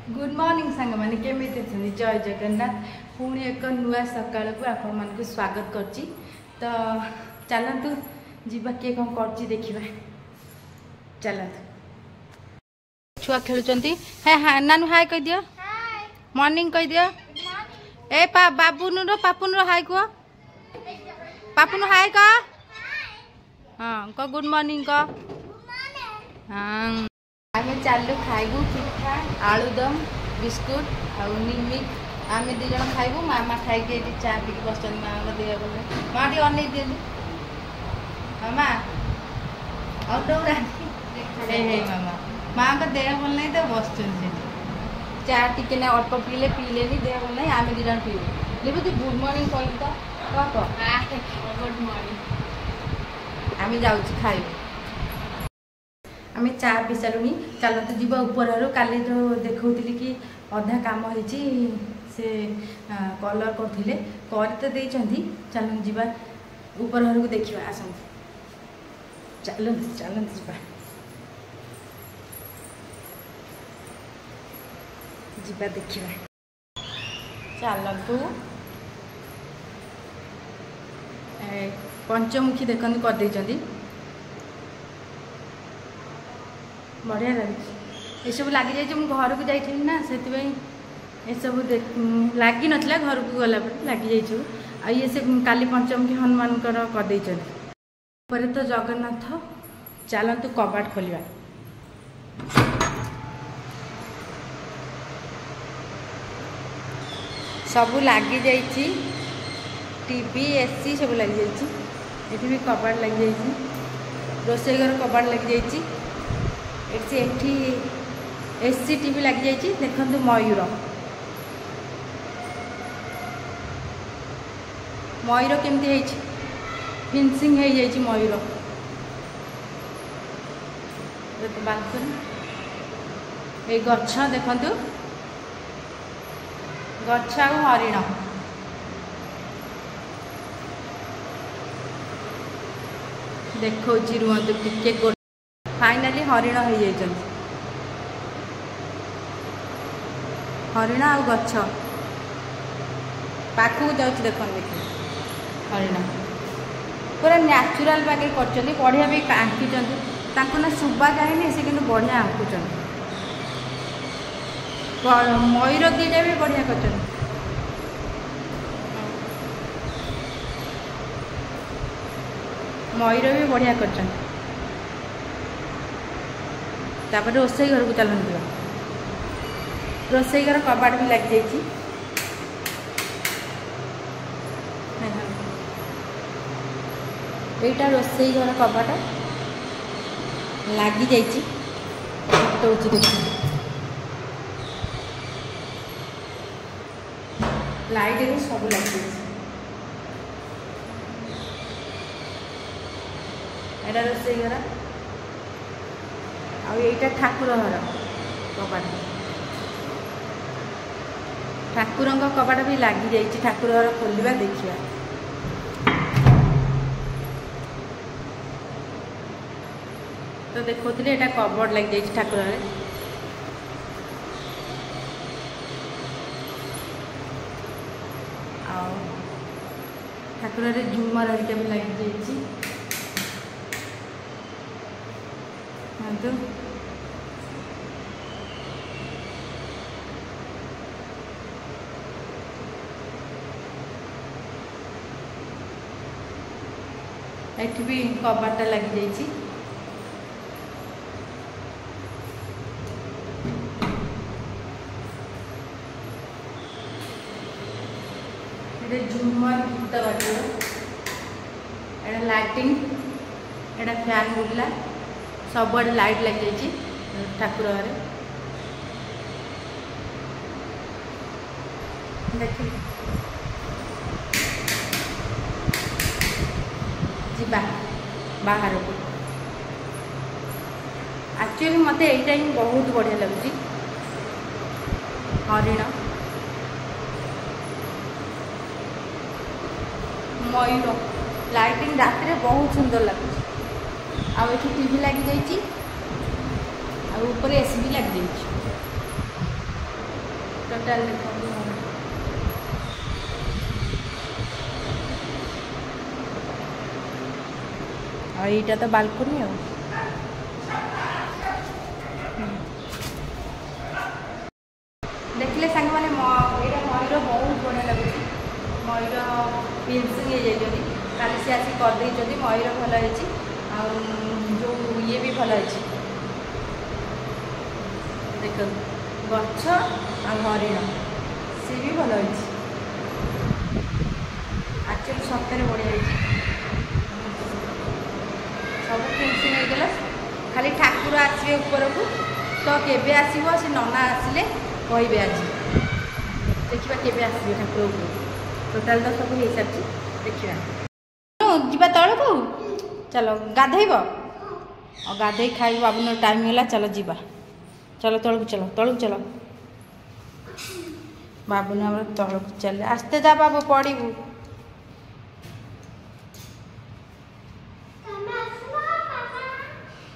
Good morning सांग मैंने केमी जय जगन्नाथ पुणी एक नुआ सका आपण मान स्वागत करची तो चलतु जीवा किए कौन कर देखा चलतु छुआ खेलुंट है हाँ नानू हाय कह दियो मॉर्निंग कह दियो ए बाबुन पापुन हाय कह पापुन हाय कह हाँ कह गुड मॉर्निंग कह हाँ आम चलू खाइबू पिठा आलुदम बिस्कुट आ निमिक आम दीज खाइबू मामा खाई चा पी बस मामा देह बोले माँ टी अन दिल्ली मामा अदौरा मामा माँ का देह भल नहीं तो बस चा टी अल्प पीले पीले देह भल नहीं आम दीज पीबू लिबू तू गुड मॉर्निंग कह तो गुड मॉर्निंग आम जाऊँ खाइबू आम चा पी सारूनी चलते जीवा ऊपर काली जो देखी कि अधा कम होती से कलर करते कर चलते जीवा ऊपर को देखा आस चलते चलते जीवा जीवा देखा चलतु पंचमुखी देखते करदे बढ़िया लगे सब लग जाए घर को जाइए ना से सब लगी नाला घर को गला लग जाइए आ ये से काली पंचमुखी हनुमान करदे तो जगन्नाथ चलतु कबाट खोलिया सब लगी जाइए टीवी एसी सब लग जाइए भी कबाट लग जाइए रोसई घर कबाट लग जाइए एठी एसी टीवी लग जाइए देखु मयूर मयूर केमती फिनिशिंग हो जाइए मयूर बालकनी ये गछ देखु गछ आ हरिण देखो रुहतु टिके फाइनाली हरिण हो जाइए हरिण आ गछ पाखक जाऊँ देख देख हरिण पूरा न्याचुराल बागे कर बढ़िया भी आंकी ना शुभा जाए से कि बढ़िया आंकुच मयूर दीटा भी बढ़िया कर मयूर भी बढ़िया कर तापर रोसई घर को चलते रोसई घर कबाट भी लग जाइए यहाँ रोसई घर कबाट लग जाइए देख लाइट भी सब लग जाइए रोसई घर आईटा ठाकुर घर कबाट ठाकुर कबाट भी लग जाइए ठाकुर घर खोलिया देखिए तो देखुले यहाँ कबर्ड लग जाइए ठाकुर घर ठाकुर झुमर हरिका भी लग जाइए तो एठी भी कबाट लग जाइए झुमर गीत बाजो एटा लाइटिंग एटा फैन बुलला सब आड़े लाइट लग जाइए ठाकुर घर देख जीवा बाहर को एक्चुअली मत यहीटा ही बहुत बढ़िया लगुच हरिण मयूर लाइटिंग रात में बहुत सुंदर लगुच आउ टीवी लग जाइए ऊपर एसी भी लग जाइए टोटाल यहाँ तो बालकनी आ देखिले सांग मैंने यहाँ मयूर बहुत बढ़िया लगे मयूर फिनिशिंग हो जाइए काली सी आसी करदे मयूर भल जो ये भी भल देख गछ आ हरिण सी भी भल एक्चुअली सप्ताह बढ़िया सब फिनिशिंग होगला खाली ठाकुर आसवे ऊपर को तो केबे आसीबो से नना आसिले कहबे आज देखिबा केबे आसीबे ठाकुर ऊपर टोटाल तो सब हो सारी देखिबा जीवा तल को चलो गाधेब और गाधे खाई बाबू टाइम है चलो जीवा चलो तल को चलो बाबू ने तल को चल आस्ते जा बाबू पड़ू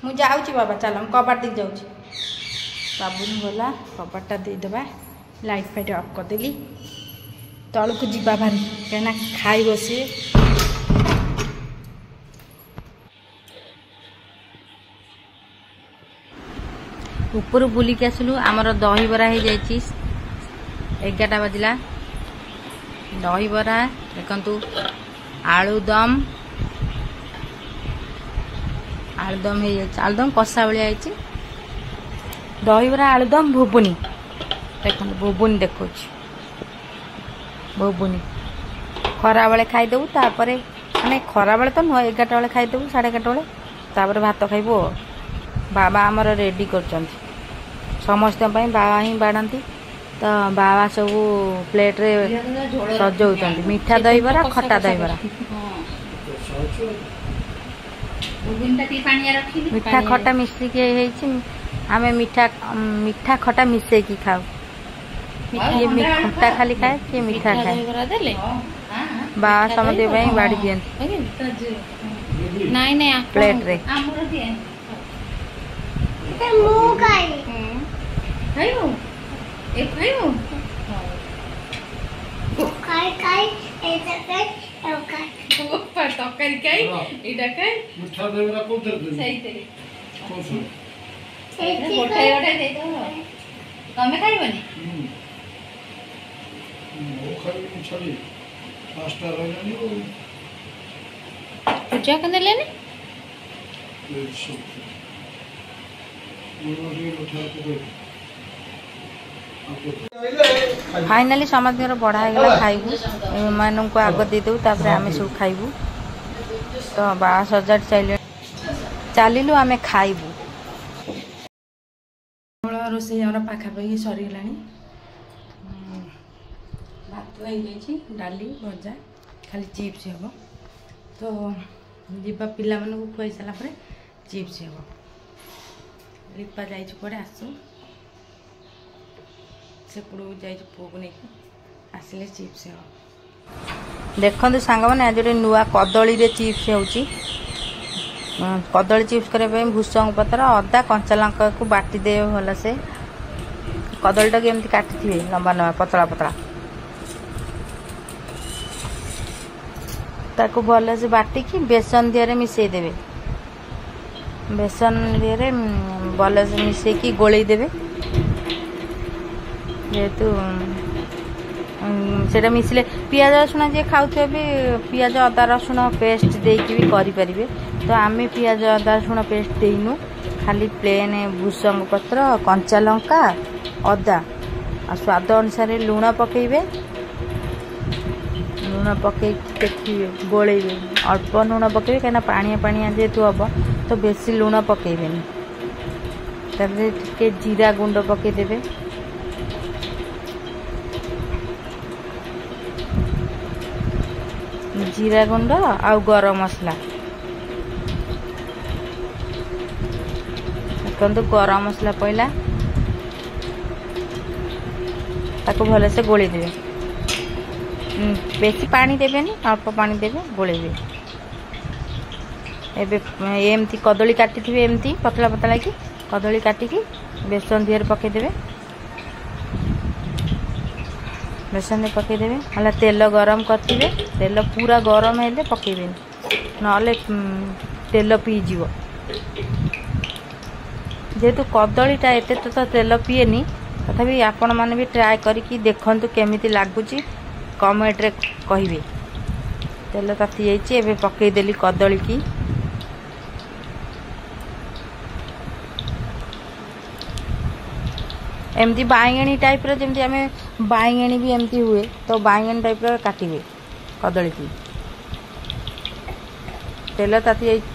मु जाऊँ बाबा चलो कबाट दिख जाऊँ बाबू ने गला कबाटा देदेबा लाइट फाइट अफ करदेली तल को जीवा भारी कहीं खाई बसी ऊपर बुलिक आसलु आमर दहीबरा हो जाइए 11 बजला दहीबरा देखु आलुदम आलुदम हो जाए आलुदम कषा भाया दहीबरा आलुदम भुबुनी देख भुबुनी देखो भुबुनी खरा बेले खाईदेबू तापर माने खरा बेले तो नुह 11 बेले खाईदेबू 11:30 बेले तापर भात खाइबू बाबा आमर रेडी कर समस्त बाबा ही बाढ़ती तो बाबा सब प्लेट रे सजाऊँ मीठा दहीबरा खट्टा दहीबरा मीठा खट्टा मिसिकी आमे मीठा खट्टा मिसेकी खाऊ ये खट्टा खाली खाए कि मीठा खाए बाबा समझे बाड़ी दियंती प्लेट रे पूजा कर फाइनाली समस्त बढ़ा खाइबू मान को आग देदेबू तापर आम सब खाइबू तो बा सजाड़ चलू आम खाइबू रोसे पाखापाखि सरीगला भात हो डाली भजा खाली चिप्स हम तो जीवा पिला मानू खुई सारापर चिप्स हम रिपा जापड़े आसू से पुओ को नहीं आसिले चिप्स हम देखते सांग मैंने आज गोटे नुआ कदली चिप्स होची कदली चिप्स करने भूसंग पत्र अदा कंचा लंका को बाटी दे भल से कदलीटा केमती काटी थे लंबा लंबा पतला पतला ताको भल से बाटिकी बेसन दिहरे मिसई देवे बेसन दिहरे भल से मिसईकी गोलई देवे जेहेतु सेटा मिसले पियाज रसुण जी खाऊे भी पियाज अदा रसुण पेस्ट देकी भी करें तो आम पियाज अदा रसुण पेस्ट देनु खाली प्लेन भूसंग पत्र कंचा लंका अदा आ स्वाद अनुसार लुण पकेबे लुण पके देखिए गोलेबे अल्प लुण पकेबे कहीं पानिया पानिया जेहेतु हम तो बेसी लुण पकेबेनी तापर टिके जीरा गुंड पकेदेबे जीरा गुंड आ गरम मसला देखो गरम मसला पहला ताको भल से गोली देवे बेसी पानी देवेनी अल्प पानी देवे गोलेबे एमती कदली काटी थे एमती पतला पतला की कदली काटिकी बेसन दिहर पकईदेवे बेसन पकईदेवे ना तेल गरम करते तेल पूरा गरम हेले पकईबे ना तेल पीज जेहेतु कदलीटा एत तो तेल पीएनी तथापि आपण मैंने भी ट्राए करके देखु केमी लगुच कमेंट रे कहिबे। तेल ताती जाइए पकईदेली कदली की एमती बाइगणी टाइप रो जमती आमे बाइगणी भी एमती हुए तो बाइगणी टाइप रो काटिबे कदली की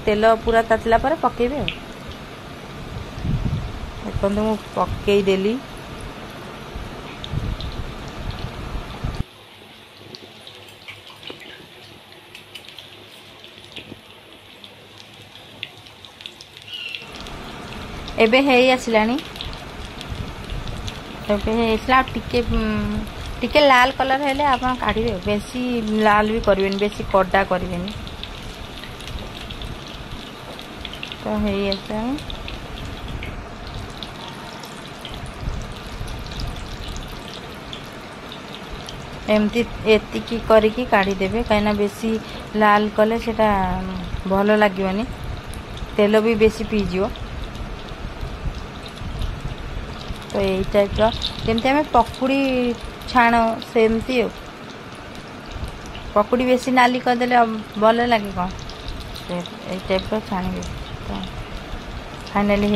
तेल पूरा तातिला पर पकेबे देखो मु पकई देली एबे हेई आसिलानी टिके लाल कलर हेले आप काढ़े बेसी लाल भी करें बेसी कड़ा करें तो है एमती एतिकी करके काढ़ीदेवे कहीं बेसी लाल कले सेटा भल लगे तेल भी बेसी पीज तो यही टाइप जमती आम पकुड़ी छाण सेमती पकुड़ी बेसी नाली करदे भल लगे कौन यही टाइप छाणवे तो फाइनाली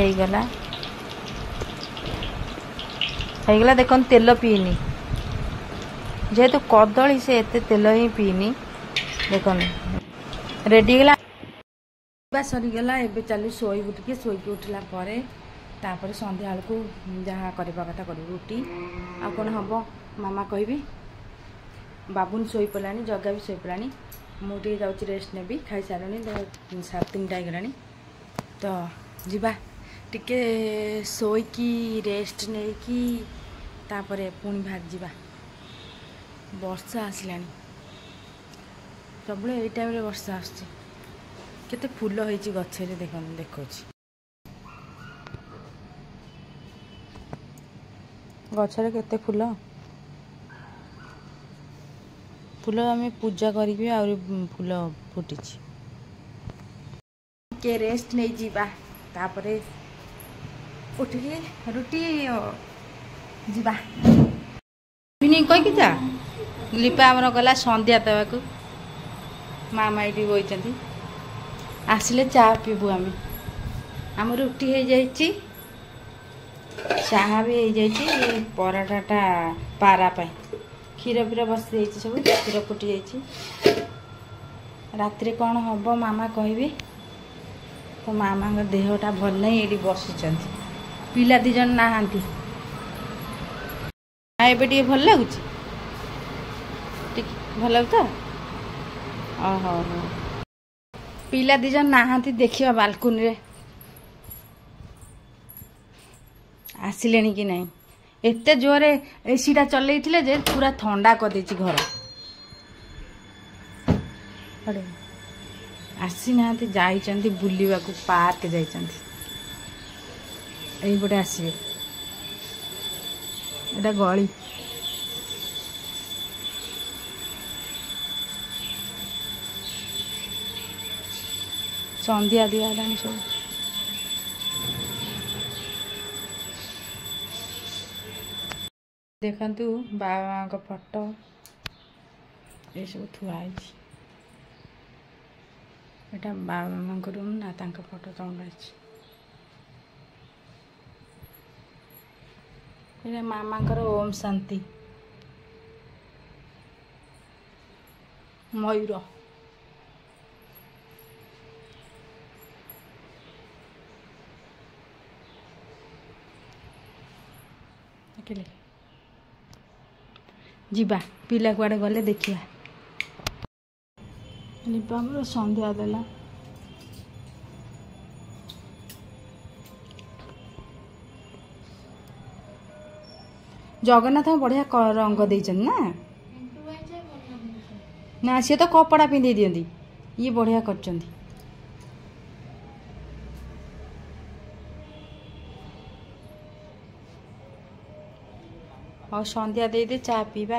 होगला देख तेल पीनी जेहेतु कदली से एते तेल ही पीनी देख रेडी गला सरीगला एबे चली शोइबु टिके शोइकी उठला परे तापर संध्या को जहाँ करवा कथा कर रुटी आ कौन हम मामा कहि बाबुन शोई पड़ानी जगह भी शोई पड़ानी मुझे जाऊँ रेस्ट नेबी खाई सारे 3:30 गला तो जीवा टिके शोईकी रेस्ट नहीं कि तापर पुणी भाग जीवा वर्षा आसला सब ये टाइम वर्षा आसते फूल होती गचरे देखा गचरे केते फूल फूल आम पूजा करी आ फूल फुटी के रेस्ट नहीं जीवा तापरे उठिकी रुटी जीवा नहीं कहीकि जा लिपा आमर गला संध्या देवाक मामा ये बही आसिले चा पीबू आम रुटी हो जाइए चाहा भी हो जाइए पराठाटा पारापाई क्षीर फीर बस सब क्षीर फुटी जा रात कौन हम मामा कहे तो मामा देहटा भल नहीं ये बसी पिला दीज नहांती एबे भल लगुच भल लगु तो ओहो पिला दीज नहांती देखिए बालकुनी रे आसिले कि नहीं एते जोरे एसीटा चलई जे पूरा ठंडा कर देछि घर आसी ना जाइछंती बुलिबा को पार्क जाइछंती एई बडे आसीबे एटा गली संध्या दिया सब देखु बाबा फोटो ये सब थुआई एटा बाबा रूम ना तांका फोटो तंगा मामा ओम शांति मयूर जीवा पिला कुआडे गले देखिया लिपा मोर संध्या देला जगन्नाथ बढ़िया रंग देचन ना ना सी तो कपड़ा पिंधे दियंती ये बढ़िया करचंती और संध्या दे दे चा पीवा।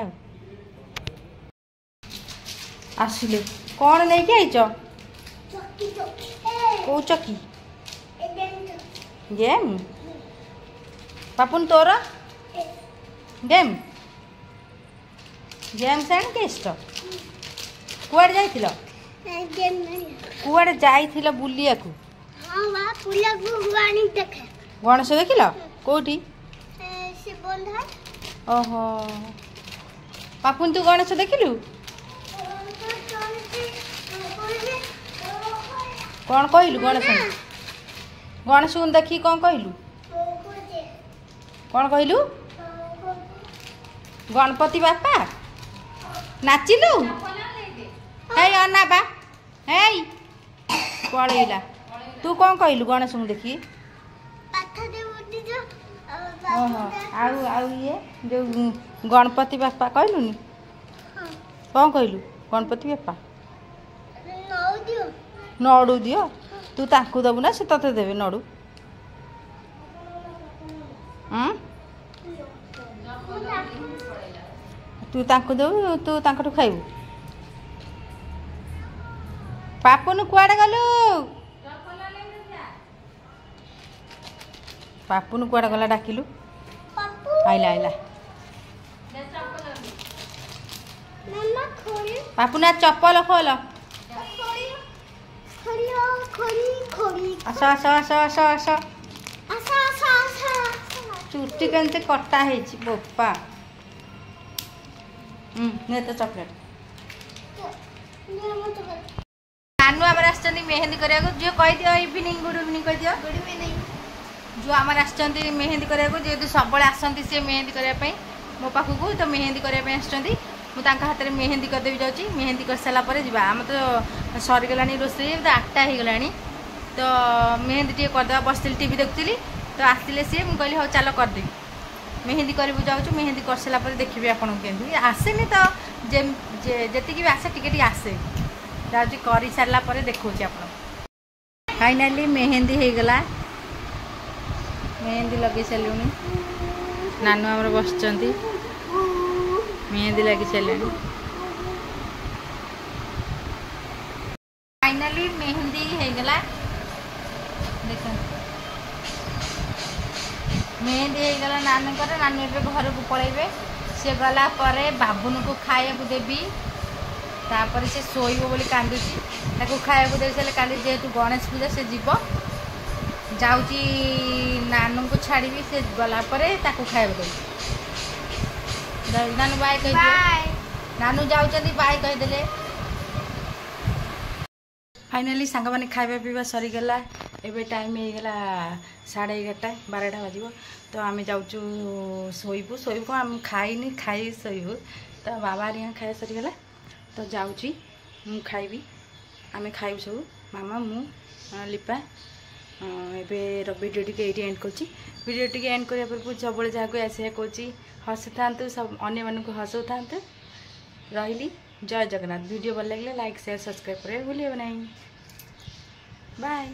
आसिले कौन नहीं के आइच कौ चकी गेम पापुन तोर गेम गेम सेण के इष्ट कुआड़ जाइथिल कुआड़ जाइथिल बुलिया को गणेश देखिल कौटी ओहो पापुन तू गणेश देखिलु कौन कहलु गणेश गणेश को देखी कौन कहलु कौन कहलु गणपति बापा नाचिलु हे अना बा हे पळैला तू कौन कहलु गणेश को देखी ओहो आउ आउ ये जो गणपति बापा कहलुनी कौन कहलु गणपति बापा नड़ू दियो तू ताकू दबु ना से तते देबे नड़ू तू ताकू दबु तू ताकटू खाइबू पापुन कुआड़े गलु पापुन कुआड़े गला डाकिलु आइला आइला पापुन आ चप्पल खोल आस आस आस आस आस चुट्टी केमती कटा है बोपा ने तो चॉकलेट नानू आम आसछन्ती मेहंदी करिया को जो कहि दियो इवनिंग गुड इवनिंग कहि दियो गुड इवनिंग जो आम आसछन्ती मेहंदी करिया को जेतु सबले आसछन्ती से मेहंदी करिया पई मो पाखु तो मेहंदी करिया पई आसछन्ती मु तांका हाथ में मेहंदी करदेवी जाऊँगी मेहंदी कर सारा पर जा आम तो सरीगलानी रोसे तो 8टा हो गलानी तो मेहंदी टे करदे बसती टीवी देखुली तो आसिले सी मुझे कहली हाँ चल करदेवी मेहंदी करूँ जाऊँ मेहंदी कर सारा पर देखिए आपको केमती आसेनी तो जी भी आसे टी आसे जाऊँगी कर सारापर देखा आप फाइनाली मेहंदी हो गला मेहंदी लगे सारूनी नानू आमर बस मेहंदी लगी चले फाइनाली मेहंदी हो गला देख मेहंदी हो गला नानू नानू घर को पलैबे सी गला बाबुन को खाया देवी तापर से शोब बोली कांदुची खाया दे सारे काली जेहेतु गणेश पूजा से जीव जाऊँगी नानू को छाड़ी से गला खाया देवी नानू बाय कह नानू जाऊँगी बाय कहीदे फाइनाली सांग मैंने खाଇବା पीवा सरीगला एबे टाइम हो गला 11:30 12टा बाजिबो तो आम जाऊँ शोबू शोबू आम खाइनी खाई शोबू तो बाबा यहाँ खाया सरीगला तो जाऊँगी मु खाइबी आम खाइबू सब मामा मु लिपा एबे वीडियो टी एंड कर वीडियो टी एंड करने पूर्व सब जहाँ आसा कौची हसु था सब अन्य मानक हसु था रही जय जगन्नाथ वीडियो भल लगे लाइक शेयर सब्सक्राइब करें भूलिए नहीं बाय।